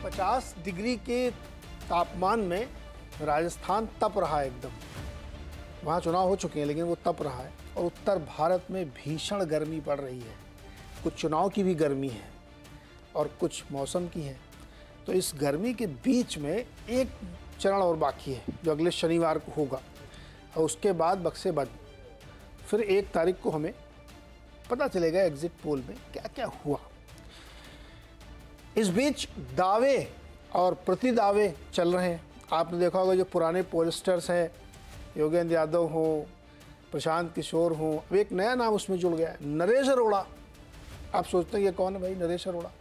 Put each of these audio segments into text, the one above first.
50 degree के तापमान में राजस्थान तप रहा है एकदम। वहाँ चुनाव हो चुके हैं लेकिन वो तप रहा है और उत्तर भारत में भीषण गर्मी पड़ रही है। कुछ चुनाव की भी गर्मी है और कुछ मौसम की है। तो इस गर्मी के बीच में एक चरण और बाकी है जो अगले शनिवार को होगा और उसके बाद बक्से बंद। फिर 1 तारीख को हमें पता चलेगा एग्जिट पोल में क्या क्या हुआ। इस बीच दावे और प्रतिदावे चल रहे हैं। आपने देखा होगा जो पुराने पोलस्टर्स हैं, योगेंद्र यादव हो, प्रशांत किशोर हो, अब एक नया नाम उसमें जुड़ गया है, नरेश अरोड़ा। आप सोचते हैं ये कौन है भाई, नरेश अरोड़ा?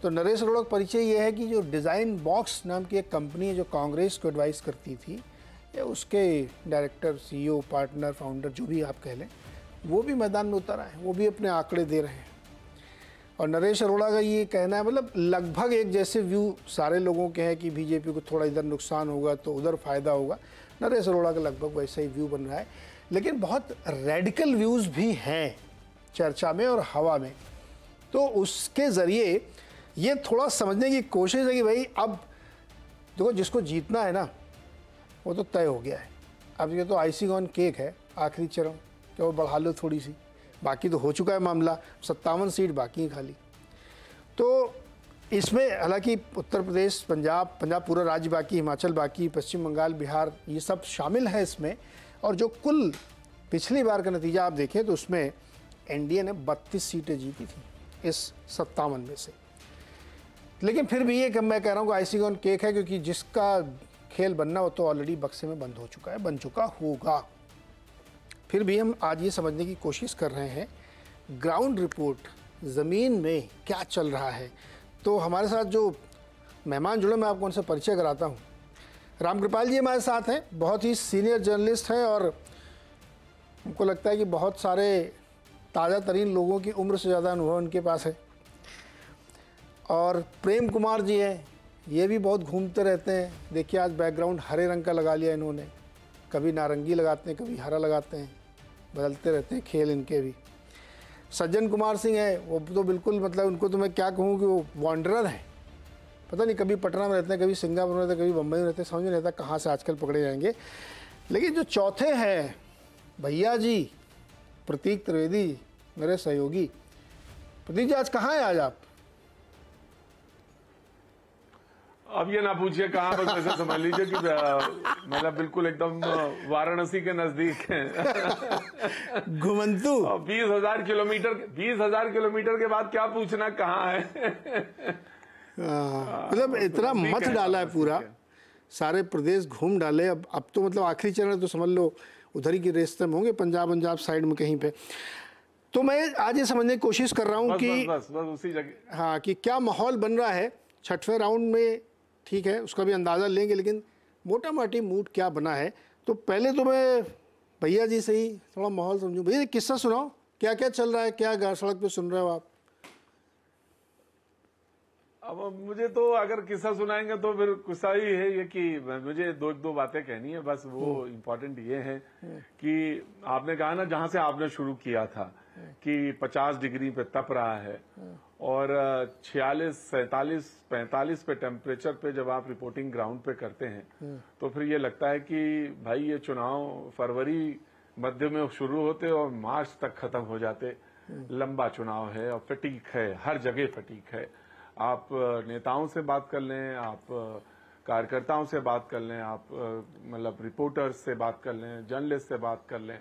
तो नरेश अरोड़ा का परिचय ये है कि जो डिज़ाइन बॉक्स नाम की एक कंपनी है जो कांग्रेस को एडवाइस करती थी, या उसके डायरेक्टर, सीईओ, पार्टनर, फाउंडर जो भी आप कह लें, वो भी मैदान में उतर आए हैं, वो भी अपने आंकड़े दे रहे हैं। और नरेश अरोड़ा का ये कहना है, मतलब लगभग एक जैसे व्यू सारे लोगों के हैं कि बीजेपी को थोड़ा इधर नुकसान होगा तो उधर फ़ायदा होगा। नरेश अरोड़ा का लगभग वैसा ही व्यू बन रहा है, लेकिन बहुत रेडिकल व्यूज़ भी हैं चर्चा में और हवा में। तो उसके ज़रिए ये थोड़ा समझने की कोशिश है कि भाई अब देखो जिसको जीतना है ना वो तो तय हो गया है। अब ये तो आइसिंग ऑन केक है, आखिरी चरण कि वो बढ़ा लो थोड़ी सी, बाकी तो हो चुका है मामला। 57 सीट बाकी हैं खाली। तो इसमें हालांकि उत्तर प्रदेश, पंजाब पूरा राज्य बाकी, हिमाचल बाकी, पश्चिम बंगाल, बिहार, ये सब शामिल है इसमें। और जो कुल पिछली बार का नतीजा आप देखें तो उसमें एनडीए ने 32 सीटें जीती थी इस 57 में से। लेकिन फिर भी ये मैं कह रहा हूँ कि आइसिंग ऑन केक है, क्योंकि जिसका खेल बनना हो तो ऑलरेडी बक्से में बंद हो चुका है, बन चुका होगा। फिर भी हम आज ये समझने की कोशिश कर रहे हैं ग्राउंड रिपोर्ट, ज़मीन में क्या चल रहा है। तो हमारे साथ जो मेहमान जुड़े, मैं आपको उनसे परिचय कराता हूँ। रामकृपाल जी हमारे साथ हैं, बहुत ही सीनियर जर्नलिस्ट हैं और हमको लगता है कि बहुत सारे ताज़ा तरीन लोगों की उम्र से ज़्यादा अनुभव उनके पास है। और प्रेम कुमार जी हैं, ये भी बहुत घूमते रहते हैं। देखिए आज बैकग्राउंड हरे रंग का लगा लिया इन्होंने, कभी नारंगी लगाते हैं, कभी हरा लगाते हैं, बदलते रहते हैं खेल इनके भी। सज्जन कुमार सिंह है, वो तो बिल्कुल मतलब उनको तो मैं क्या कहूँ कि वो वॉन्डरर हैं। पता नहीं कभी पटना में रहते हैं, कभी सिंगापुर में रहते हैं, कभी बम्बई में रहते हैं, समझ नहीं रहता कहाँ से आजकल पकड़े जाएंगे। लेकिन जो चौथे हैं भैया जी, प्रतीक त्रिवेदी, मेरे सहयोगी। प्रतीक जी आज कहाँ हैं आज आप? अब ये ना पूछिए कहाँ पर, कैसे समझ लीजिए कि मतलब बिल्कुल एकदम वाराणसी के नजदीक है। घुमंतू 20,000 किलोमीटर के बाद क्या पूछना कहाँ है। मतलब इतना मत डाला है पूरा, सारे प्रदेश घूम डाले। अब तो मतलब आखिरी चरण तो समझ लो उधर ही के रास्ते में होंगे, पंजाब साइड में कहीं पे। तो मैं आज ये समझने की कोशिश कर रहा हूँ कि बस उसी जगह, हाँ, कि क्या माहौल बन रहा है 6वें राउंड में। ठीक है, उसका भी अंदाज़ा लेंगे, लेकिन मोटा मोटी मूड क्या बना है। तो पहले तो मैं भैया जी से ही थोड़ा माहौल समझूं। भैया किस्सा सुनाओ, क्या क्या चल रहा है, क्या सड़क पे सुन रहे हो आप? अब मुझे तो अगर किस्सा सुनाएंगे तो फिर गुस्सा ही है ये कि मुझे दो बातें कहनी है बस। वो इम्पोर्टेंट ये है कि आपने कहा ना, जहां से आपने शुरू किया था कि 50 डिग्री पे तप रहा है और 46, 47, 45 पे टेम्परेचर पे जब आप रिपोर्टिंग ग्राउंड पे करते हैं तो फिर ये लगता है कि भाई ये चुनाव फरवरी मध्य में शुरू होते और मार्च तक खत्म हो जाते। लंबा चुनाव है और फटीक है, हर जगह फटीक है। आप नेताओं से बात कर लें, आप कार्यकर्ताओं से बात कर लें, आप मतलब रिपोर्टर्स से बात कर लें, जर्नलिस्ट से बात कर लें,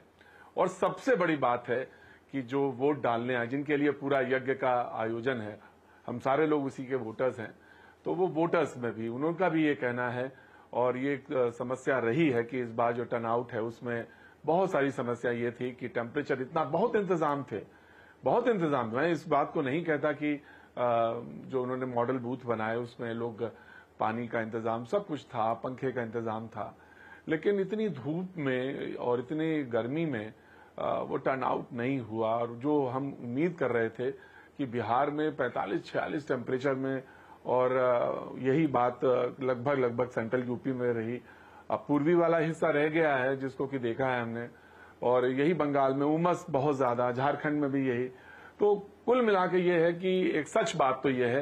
और सबसे बड़ी बात है कि जो वोट डालने आए, जिनके लिए पूरा यज्ञ का आयोजन है, हम सारे लोग उसी के वोटर्स हैं, तो वो वोटर्स में भी उनका भी ये कहना है। और ये एक समस्या रही है कि इस बार जो टर्नआउट है उसमें बहुत सारी समस्या ये थी कि टेम्परेचर इतना, बहुत इंतजाम थे। मैं इस बात को नहीं कहता कि जो उन्होंने मॉडल बूथ बनाए उसमें लोग, पानी का इंतजाम सब कुछ था, पंखे का इंतजाम था, लेकिन इतनी धूप में और इतनी गर्मी में वो टर्नआउट नहीं हुआ। और जो हम उम्मीद कर रहे थे कि बिहार में 45-46 टेम्परेचर में, और यही बात लगभग सेंट्रल यूपी में रही। अब पूर्वी वाला हिस्सा रह गया है जिसको कि देखा है हमने, और यही बंगाल में उमस बहुत ज्यादा, झारखंड में भी यही। तो कुल मिला के ये है कि एक सच बात तो ये है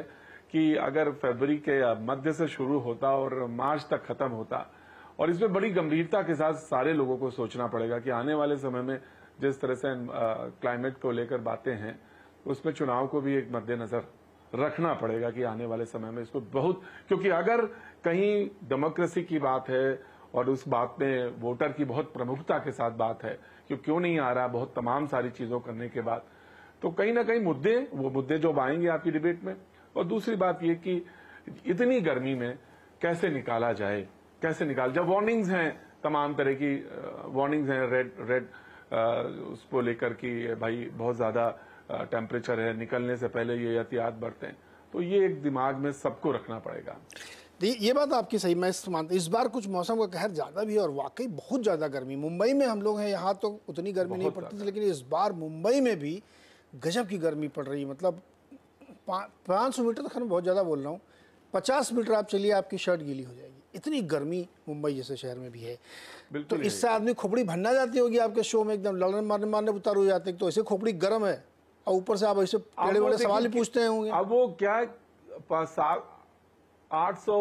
कि अगर फरवरी के मध्य से शुरू होता और मार्च तक खत्म होता, और इसमें बड़ी गंभीरता के साथ सारे लोगों को सोचना पड़ेगा कि आने वाले समय में जिस तरह से क्लाइमेट को लेकर बातें हैं, उसमें चुनाव को भी एक मद्देनजर रखना पड़ेगा कि आने वाले समय में इसको बहुत, क्योंकि अगर कहीं डेमोक्रेसी की बात है और उस बात में वोटर की बहुत प्रमुखता के साथ बात है कि क्यों नहीं आ रहा, बहुत तमाम सारी चीजों करने के बाद, तो कहीं ना कहीं वो मुद्दे जो आएंगे आपकी डिबेट में। और दूसरी बात ये कि इतनी गर्मी में कैसे निकाला जाए, जब वार्निंग्स हैं, तमाम तरह की वार्निंग्स हैं, रेड उसको लेकर कि भाई बहुत ज्यादा टेम्परेचर है, निकलने से पहले ये एहतियात बरतें, तो ये एक दिमाग में सबको रखना पड़ेगा। ये बात आपकी सही, मैं मानता हूं। इस बार कुछ मौसम का कहर ज्यादा भी है और वाकई बहुत ज्यादा गर्मी। मुंबई में हम लोग हैं, यहाँ तो उतनी गर्मी नहीं पड़ती थी, लेकिन इस बार मुंबई में भी गजब की गर्मी पड़ रही है। मतलब 500 मीटर तक मैं बहुत ज्यादा बोल रहा हूँ, 50 मीटर आप चलिए आपकी शर्ट गीली हो जाएगी, इतनी गर्मी मुंबई जैसे शहर में भी है। तो इससे आदमी खोपड़ी भरना जाती होगी आपके शो में, एकदम लड़ने मारने उतार हो जाते हैं। तो ऐसे खोपड़ी गर्म है और ऊपर से आप ऐसे टेढ़े बड़े सवाल ही पूछते होंगे। अब वो क्या 800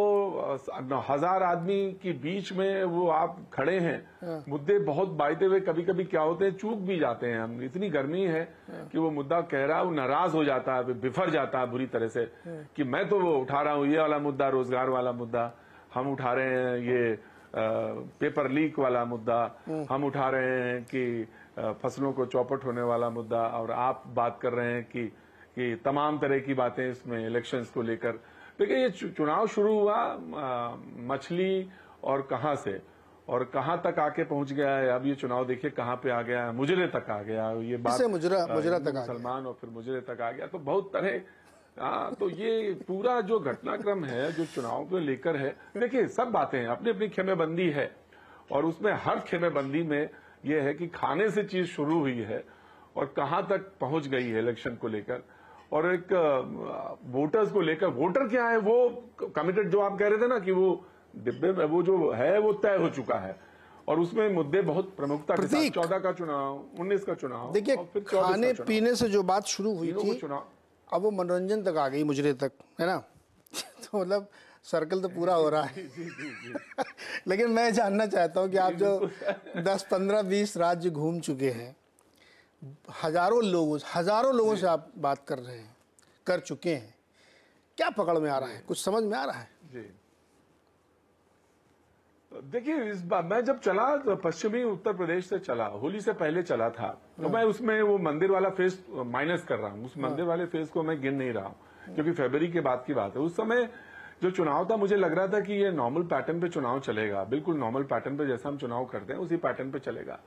1000 आदमी के बीच में वो आप खड़े हैं, मुद्दे बहुत बायते हुए कभी कभी क्या होते हैं, चूक भी जाते हैं हम। इतनी गर्मी है कि वो मुद्दा कह रहा है, वो नाराज हो जाता है, बिफर जाता है बुरी तरह से कि मैं तो वो उठा रहा हूँ ये वाला मुद्दा, रोजगार वाला मुद्दा हम उठा रहे हैं, ये पेपर लीक वाला मुद्दा हम उठा रहे हैं, कि फसलों को चौपट होने वाला मुद्दा, और आप बात कर रहे हैं कि तमाम तरह की बातें इसमें इलेक्शंस को लेकर। देखिए ये चुनाव शुरू हुआ मछली और कहां से और कहां तक आके पहुंच गया है। अब ये चुनाव देखिए कहां पे आ गया है, मुजरे तक आ गया। ये बात मुजरा तक मुसलमान और फिर मुजरे तक आ गया, तो बहुत तरह तो ये पूरा जो घटनाक्रम है जो चुनाव को लेकर है, देखिए सब बातें अपनी अपनी खेमेबंदी है, और उसमें हर खेमेबंदी में ये है कि खाने से चीज शुरू हुई है और कहां तक पहुंच गई है इलेक्शन को लेकर, और एक वोटर्स को लेकर। वोटर क्या है, वो कमिटेड, जो आप कह रहे थे ना कि वो डिब्बे में वो जो है वो तय हो चुका है, और उसमें मुद्दे बहुत प्रमुखता के साथ 14 का चुनाव, 19 का चुनाव, देखिए खाने पीने से जो बात शुरू हुई थी, अब वो मनोरंजन तक आ गई, मुजरे तक, है ना। तो मतलब सर्कल तो पूरा हो रहा है। लेकिन मैं जानना चाहता हूं कि आप जो 10, 15, 20 राज्य घूम चुके हैं, हजारों लोगों से आप बात कर चुके हैं, क्या पकड़ में आ रहा है, कुछ समझ में आ रहा है? जी देखिए, इस बार मैं जब चला तो पश्चिमी उत्तर प्रदेश से चला, होली से पहले चला था, तो मैं उसमें वो मंदिर वाला फेज माइनस कर रहा हूँ, उस मंदिर वाले फेज को मैं गिन नहीं रहा हूँ, क्योंकि फरवरी के बाद की बात है। उस समय जो चुनाव था, मुझे लग रहा था कि ये नॉर्मल पैटर्न पे चुनाव चलेगा, बिल्कुल नॉर्मल पैटर्न पे जैसा हम चुनाव करते हैं उसी पैटर्न पे चलेगा।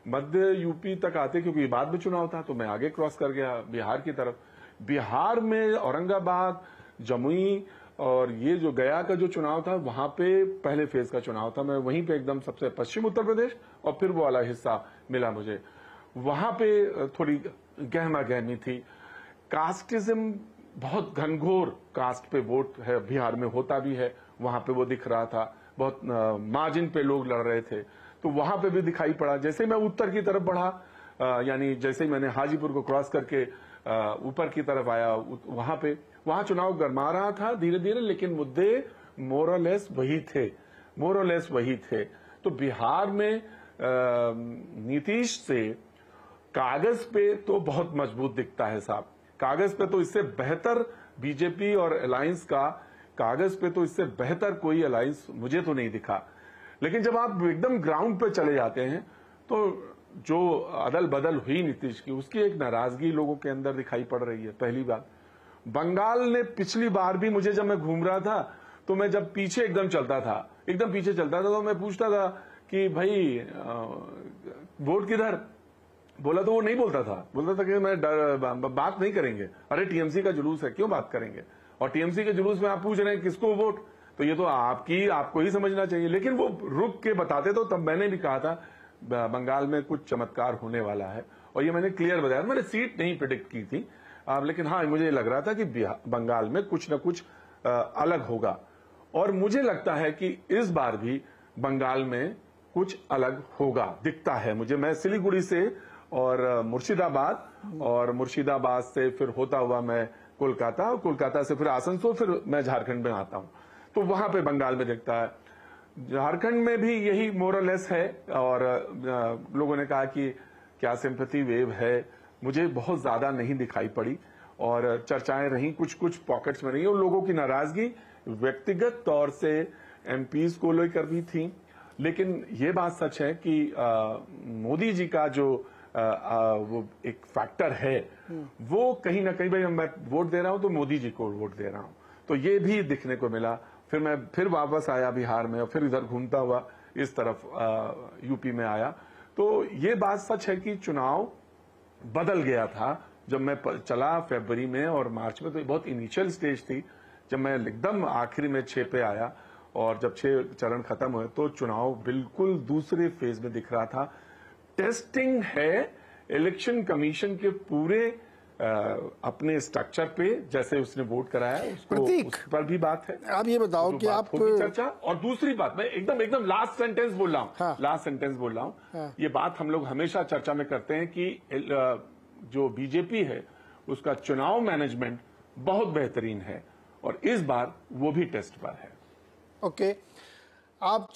मध्य यूपी तक आते, क्योंकि बाद में चुनाव था, तो मैं आगे क्रॉस कर गया बिहार की तरफ। बिहार में औरंगाबाद, जमुई और ये जो गया का जो चुनाव था, वहां पे पहले फेज का चुनाव था, मैं वहीं पे एकदम सबसे पश्चिम उत्तर प्रदेश, और फिर वो वाला हिस्सा मिला मुझे। वहां पे थोड़ी गहमा गहमी थी, कास्टिज्म बहुत घनघोर कास्ट पे वोट है बिहार में, होता भी है, वहां पे वो दिख रहा था, बहुत मार्जिन पे लोग लड़ रहे थे, तो वहां पे भी दिखाई पड़ा। जैसे मैं उत्तर की तरफ बढ़ा, यानी जैसे ही मैंने हाजीपुर को क्रॉस करके ऊपर की तरफ आया, वहां चुनाव गरमा रहा था धीरे धीरे, लेकिन मुद्दे मोरलेस वही थे। तो बिहार में नीतीश से कागज पे तो बहुत मजबूत दिखता है साहब, कागज पे तो इससे बेहतर बीजेपी और अलायंस का, कागज पे तो इससे बेहतर कोई अलायंस मुझे तो नहीं दिखा। लेकिन जब आप एकदम ग्राउंड पे चले जाते हैं, तो जो अदल बदल हुई नीतीश की, उसकी एक नाराजगी लोगों के अंदर दिखाई पड़ रही है। पहली बात, बंगाल ने पिछली बार भी मुझे, जब मैं घूम रहा था, तो मैं जब पीछे एकदम पीछे चलता था, तो मैं पूछता था कि भाई वोट किधर, बोला तो वो नहीं बोलता था कि मैं बात नहीं करेंगे। अरे टीएमसी का जुलूस है, क्यों बात करेंगे, और टीएमसी के जुलूस में आप पूछ रहे हैं किसको वोट, तो ये तो आपको ही समझना चाहिए। लेकिन वो रुक के बताते, तो तब मैंने भी कहा था बंगाल में कुछ चमत्कार होने वाला है, और ये मैंने क्लियर बताया। मैंने सीट नहीं प्रेडिक्ट की थी, लेकिन हाँ मुझे लग रहा था कि बंगाल में कुछ न कुछ अलग होगा, और मुझे लगता है कि इस बार भी बंगाल में कुछ अलग होगा, दिखता है मुझे। मैं सिलीगुड़ी से और मुर्शिदाबाद से फिर होता हुआ मैं कोलकाता, और कोलकाता से फिर आसनसोल, फिर मैं झारखंड में आता हूं। तो वहां पे बंगाल में दिखता है। झारखंड में भी यही मोरलेस है, और लोगों ने कहा कि क्या सिंपैथी वेव है, मुझे बहुत ज्यादा नहीं दिखाई पड़ी, और चर्चाएं रही कुछ कुछ पॉकेट्स में रही, और लोगों की नाराजगी व्यक्तिगत तौर से एमपीज को लेकर भी थी। लेकिन ये बात सच है कि मोदी जी का जो वो एक फैक्टर है, वो कहीं ना कहीं, भाई मैं वोट दे रहा हूं तो मोदी जी को वोट दे रहा हूं, तो ये भी दिखने को मिला। फिर मैं फिर वापस आया बिहार में, और फिर इधर घूमता हुआ इस तरफ यूपी में आया। तो ये बात सच है कि चुनाव बदल गया था जब मैं चला फरवरी में और मार्च में। तो ये बहुत इनिशियल स्टेज थी। जब मैं एकदम आखिरी में 6 पे आया, और जब 6 चरण खत्म हुए, तो चुनाव बिल्कुल दूसरे फेज में दिख रहा था। टेस्टिंग है इलेक्शन कमीशन के पूरे अपने स्ट्रक्चर पे, जैसे उसने वोट कराया उसको, उस पर भी बात है। आप ये बताओ कि आप चर्चा। और दूसरी बात, मैं एकदम लास्ट सेंटेंस बोल रहा हूं। हाँ। लास्ट सेंटेंस बोल रहा हूं। हाँ। ये बात हम लोग हमेशा चर्चा में करते हैं कि जो बीजेपी है उसका चुनाव मैनेजमेंट बहुत बेहतरीन है, और इस बार वो भी टेस्ट पर है। ओके, आप